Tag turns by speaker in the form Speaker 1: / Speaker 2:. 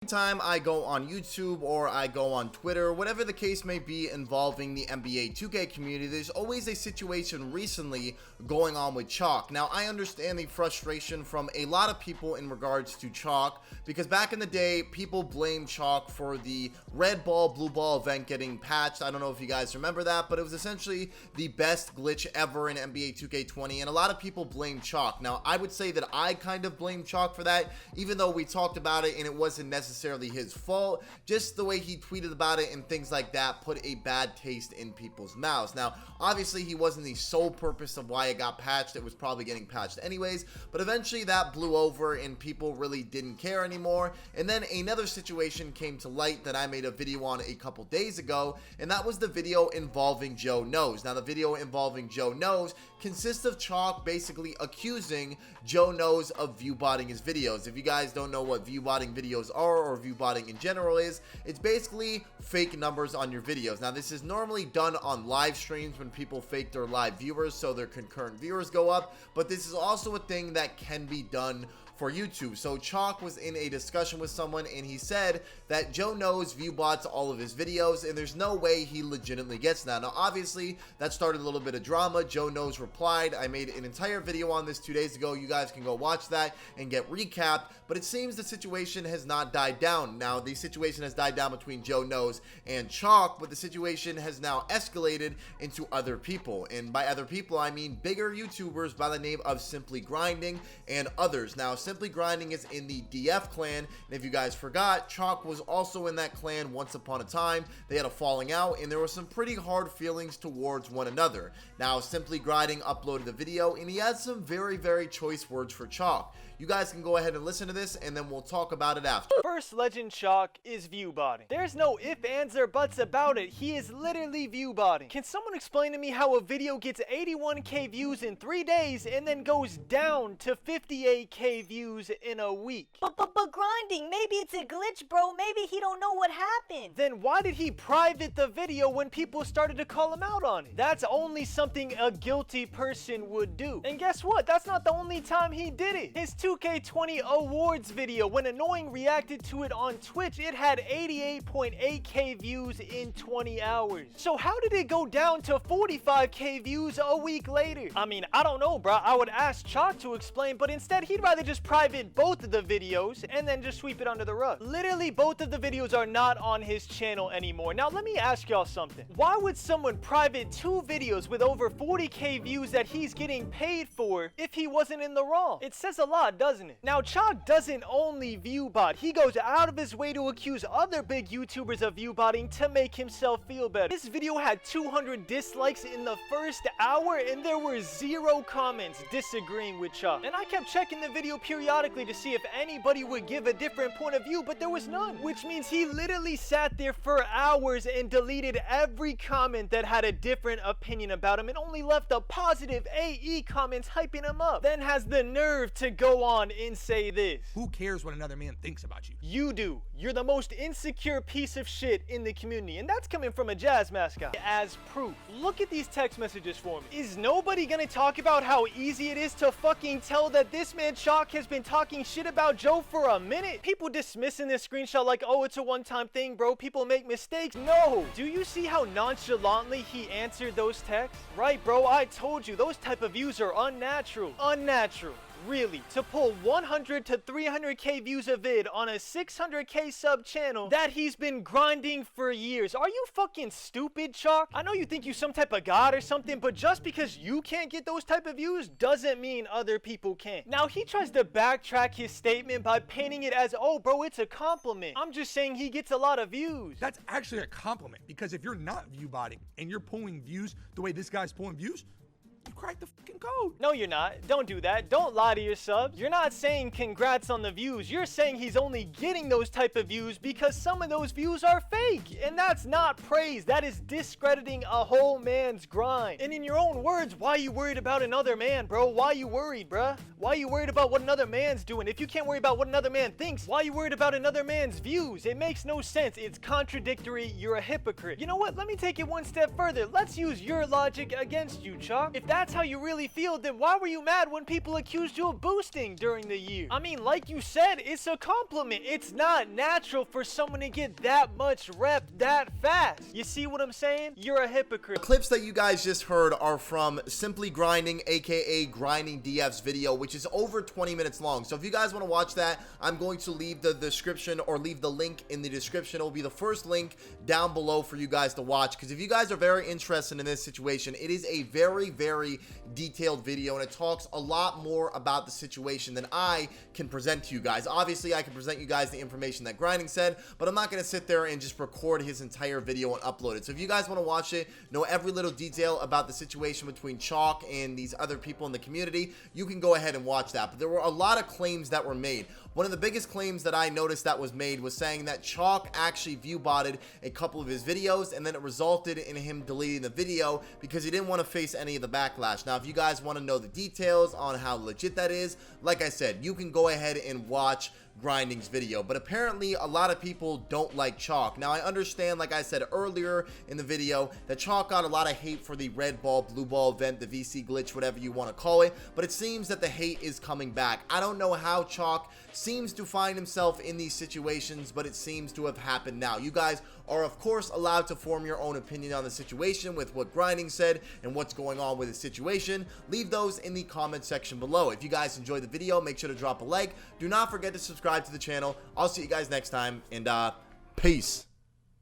Speaker 1: Time I go on YouTube or I go on Twitter, whatever the case may be involving the NBA 2K community, there's always a situation recently going on with Choc. Now, I understand the frustration from a lot of people in regards to Choc, because back in the day, people blamed Choc for the red ball, blue ball event getting patched. I don't know if you guys remember that, but it was essentially the best glitch ever in NBA 2K20, and a lot of people blame Choc. Now, I would say that I kind of blame Choc for that, even though we talked about it and it wasn't necessarily his fault. Just the way he tweeted about it and things like that put a bad taste in people's mouths. Now, obviously, he wasn't the sole purpose of why it got patched. It was probably getting patched anyways, but eventually that blew over and people really didn't care anymore. And then another situation came to light that I made a video on a couple days ago, and that was the video involving Joe Knows. Now, the video involving Joe Knows consists of Choc basically accusing Joe Knows of viewbotting his videos. If you guys don't know what viewbotting videos are or viewbotting in general is, it's basically fake numbers on your videos. Now, this is normally done on live streams when people fake their live viewers so their concurrent viewers go up, but this is also a thing that can be done for YouTube. So Choc was in a discussion with someone and he said that Joe Knows viewbots all of his videos and there's no way he legitimately gets that. Now, obviously, that started a little bit of drama. Joe Knows replied. I made an entire video on this 2 days ago. You guys can go watch that and get recapped, but it seems the situation has not died down. Now, the situation has died down between Joe Knows and Choc, but the situation has now escalated into other people. And by other people, I mean bigger YouTubers by the name of Simply Grinding and others. Now, Simply Grinding is in the DF clan, and if you guys forgot, Choc was also in that clan once upon a time. They had a falling out, and there were some pretty hard feelings towards one another. Now, Simply Grinding uploaded the video, and he had some very, very choice words for Choc. You guys can go ahead and listen to this, and then we'll talk about it after.
Speaker 2: First legend Choc is viewbotting. There's no ifs, ands, or buts about it. He is literally viewbotting. Can someone explain to me how a video gets 81k views in 3 days and then goes down to 58k views in a week?
Speaker 3: But grinding, maybe it's a glitch, bro. Maybe he don't know what happened.
Speaker 2: Then why did he private the video when people started to call him out on it? That's only something a guilty person would do. And guess what? That's not the only time he did it. His 2K20 awards video, when Annoying reacted to it on Twitch, it had 88.8k views in 20 hours. So how did it go down to 45k views a week later? I mean, I don't know, bro. I would ask Choc to explain, but instead he'd rather just private both of the videos and then just sweep it under the rug. Literally, both of the videos are not on his channel anymore. Now, let me ask y'all something. Why would someone private 2 videos with over 40k views that he's getting paid for if he wasn't in the wrong? It says a lot, doesn't it? Now, Choc doesn't only viewbot. He goes out of his way to accuse other big YouTubers of viewbotting to make himself feel better. This video had 200 dislikes in the first hour, and there were 0 comments disagreeing with Choc. And I kept checking the video periodically to see if anybody would give a different point of view, but there was none. Which means he literally sat there for hours and deleted every comment that had a different opinion about him and only left a positive AE comments hyping him up. Then has the nerve to go on and say this.
Speaker 4: Who cares what another man thinks about you?
Speaker 2: You do. You're the most insecure piece of shit in the community, and that's coming from a Jazz mascot. As proof, look at these text messages for me. Is nobody gonna talk about how easy it is to fucking tell that this man Choc has been talking shit about Joe for a minute? People dismissing this screenshot like, oh, it's a one-time thing, bro. People make mistakes. No. Do you see how nonchalantly he answered those texts? Right, bro, I told you, those type of views are unnatural. Unnatural. Really, to pull 100 to 300k views a vid on a 600k sub channel that he's been grinding for years. Are you fucking stupid, Choc? I know you think you some type of god or something, but just because you can't get those type of views doesn't mean other people can't. Now, he tries to backtrack his statement by painting it as, oh, bro, it's a compliment. I'm just saying he gets a lot of views.
Speaker 4: That's actually a compliment, because if you're not viewbotting and you're pulling views the way this guy's pulling views, you cracked the fucking code.
Speaker 2: No, you're not. Don't do that. Don't lie to your subs. You're not saying congrats on the views. You're saying he's only getting those type of views because some of those views are fake. And that's not praise. That is discrediting a whole man's grind. And in your own words, why are you worried about another man, bro? Why are you worried, bruh? Why are you worried about what another man's doing? If you can't worry about what another man thinks, why are you worried about another man's views? It makes no sense. It's contradictory. You're a hypocrite. You know what? Let me take it one step further. Let's use your logic against you, Choc. If that's how you really feel, then why were you mad when people accused you of boosting during the year? I mean, like you said, it's a compliment. It's not natural for someone to get that much rep that fast. You see what I'm saying? You're a hypocrite.
Speaker 1: The clips that you guys just heard are from Simply Grinding, aka Grinding DF's video, which is over 20 minutes long. So if you guys want to watch that, I'm going to leave the description, or leave the link in the description. It will be the first link down below for you guys to watch, because if you guys are very interested in this situation, it is a very, very detailed video, and it talks a lot more about the situation than I can present to you guys. Obviously, I can present you guys the information that Grinding said, but I'm not going to sit there and just record his entire video and upload it. So if you guys want to watch it, know every little detail about the situation between Choc and these other people in the community, you can go ahead and watch that. But there were a lot of claims that were made. One of the biggest claims that I noticed that was made was saying that Choc actually view-botted a couple of his videos, and then it resulted in him deleting the video because he didn't want to face any of the backlash. Now, if you guys want to know the details on how legit that is, like I said, you can go ahead and watch Grinding's video. But apparently a lot of people don't like Choc. Now, I understand, like I said earlier in the video, that Choc got a lot of hate for the red ball, blue ball event, the VC glitch, whatever you want to call it, but it seems that the hate is coming back. I don't know how Choc seems to find himself in these situations, but it seems to have happened now. You guys are, of course, allowed to form your own opinion on the situation with what Grinding said and what's going on with the situation. Leave those in the comment section below. If you guys enjoyed the video, make sure to drop a like. Do not forget to subscribe to the channel. I'll see you guys next time, and peace.